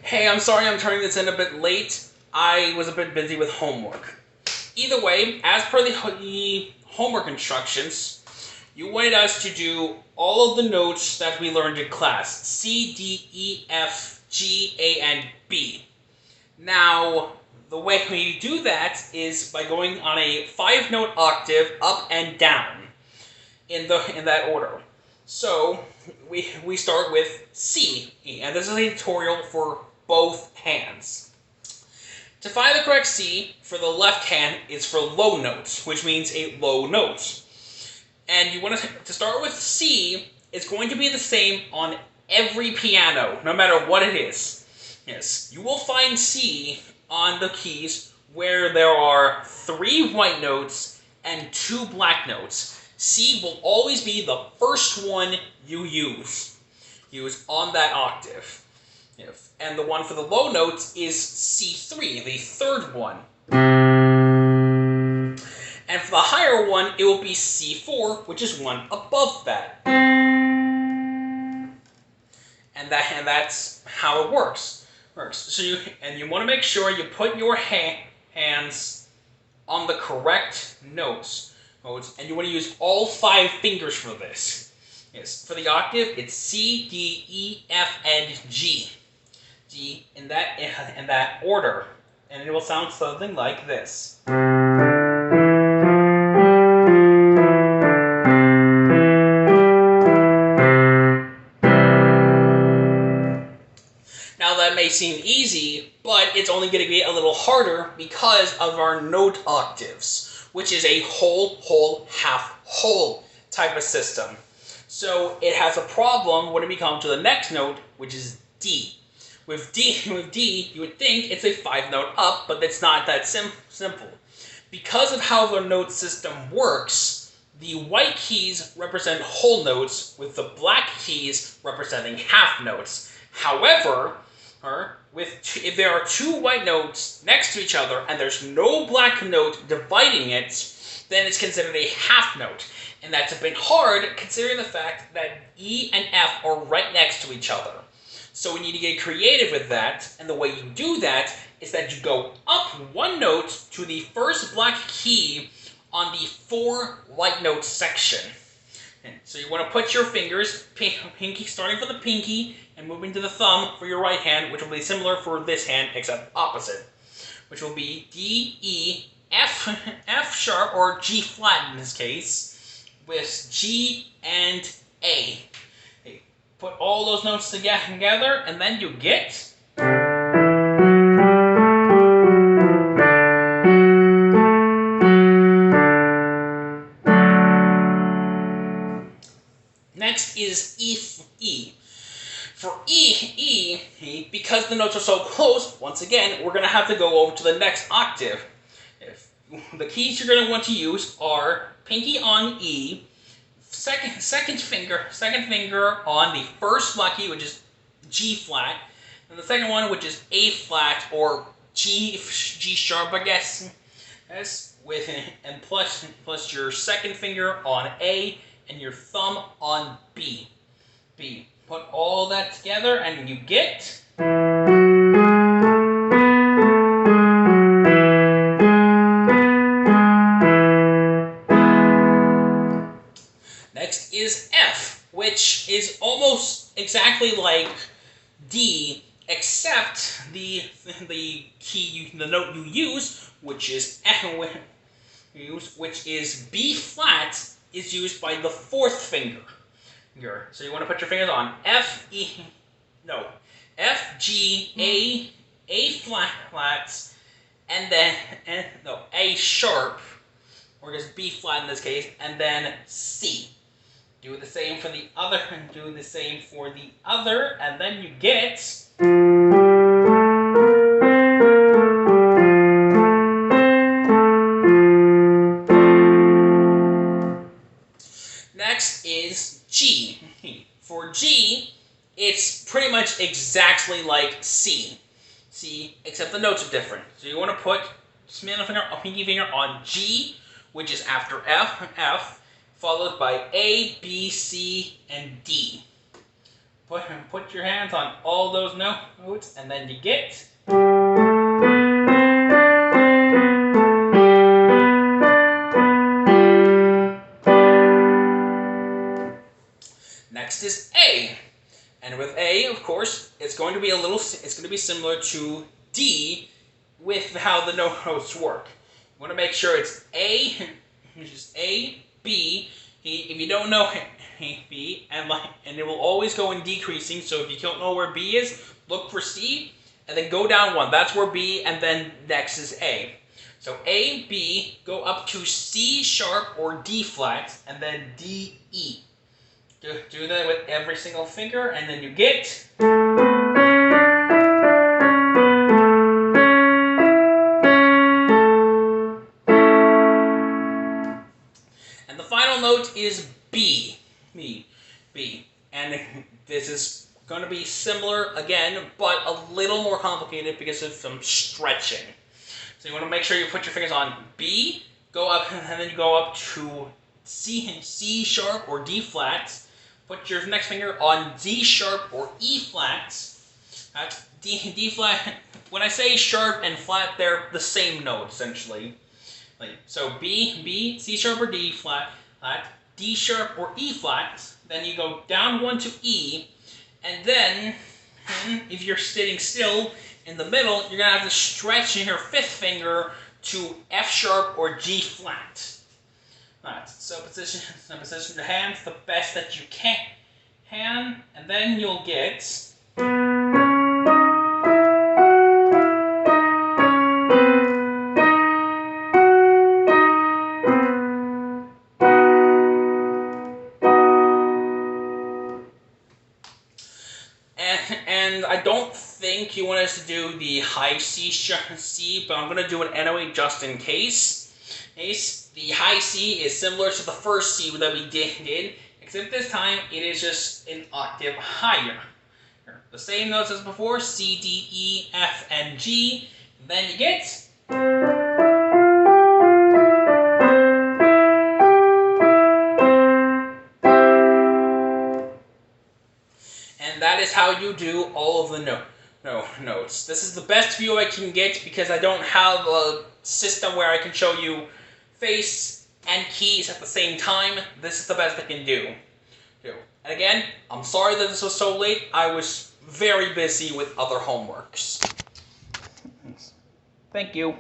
Hey, I'm sorry I'm turning this in a bit late. I was a bit busy with homework. Either way, as per the homework instructions, you wanted us to do all of the notes that we learned in class. C, D, E, F, G, A, and B. Now, the way we do that is by going on a 5-note octave up and down in that order. So, we start with C, and this is a tutorial for both hands. To find the correct C for the left hand is for low notes, which means a low note. And you want to start with C. It's going to be the same on every piano, no matter what it is. Yes, you will find C on the keys where there are 3 white notes and 2 black notes. C will always be the first one you use on that octave. And the one for the low notes is C3, the third one. And for the higher one, it will be C4, which is one above that. And that's how it works. So you want to make sure you put your hands on the correct notes, and you want to use all 5 fingers for this. Yes, for the octave, it's C, D, E, F, and G. G in that order, and it will sound something like this. Now that may seem easy, but it's only going to be a little harder because of our note octaves, which is a whole, whole, half, whole type of system. So it has a problem when we come to the next note, which is D. With D, you would think it's a 5-note up, but it's not that simple. Because of how the note system works, the white keys represent whole notes, with the black keys representing half notes. However, if there are 2 white notes next to each other and there's no black note dividing it, then it's considered a half note. And that's a bit hard considering the fact that E and F are right next to each other. So we need to get creative with that, and the way you do that is that you go up 1 note to the first black key on the 4 white note section. And so you want to put your fingers, pinky starting from the pinky and moving to the thumb for your right hand, which will be similar for this hand except opposite, which will be D, E, F sharp, or G flat in this case, with G and A. Put all those notes together, and then you get... Next is E. For E, because the notes are so close, once again, we're going to have to go over to the next octave. The keys you're going to want to use are pinky on E, second finger on the first black key, which is G flat, and the second one, which is A flat or G sharp, I guess. And plus your second finger on A and your thumb on B. Put all that together, and you get... Next is F, which is almost exactly like D, except the note you use, which is B flat, is used by the 4th finger. So you want to put your fingers on F, G, A flats, and then A sharp, or just B flat in this case, and then C. Do the same for the other, and then you get... Next is G. For G, it's pretty much exactly like C, except the notes are different. So you want to put pinky finger on G, which is after F, followed by A, B, C, and D. put your hands on all those notes, and then you get. Next is A, and with A, of course, it's going to be similar to D with how the notes work. You want to make sure it's A, which is A, B. If you don't know B, and it will always go in decreasing. So if you don't know where B is, look for C, and then go down one. That's where B, and then next is A. So A, B, go up to C sharp or D flat, and then D, E. Do that with every single finger, and then you get. And the final note is B. B. And this is going to be similar again, but a little more complicated because of some stretching. So you want to make sure you put your fingers on B, go up, and then you go up to C sharp or D flat. Put your next finger on D sharp or E flat. That's D flat. When I say sharp and flat, they're the same note essentially. So B, C sharp or D flat, D sharp or E flat. Then you go down one to E, and then if you're sitting still in the middle, you're gonna have to stretch your fifth finger to F sharp or G flat. Alright, so position the hands the best that you can, and then you'll get. And I don't think you want us to do the high C, but I'm going to do it anyway just in case. The high C is similar to the first C that we did, except this time it is just an octave higher. The same notes as before, C, D, E, F, and G. Then you get. And that is how you do all of the notes. This is the best view I can get because I don't have a system where I can show you face and keys at the same time. This is the best I can do. And again, I'm sorry that this was so late. I was very busy with other homeworks. Thank you.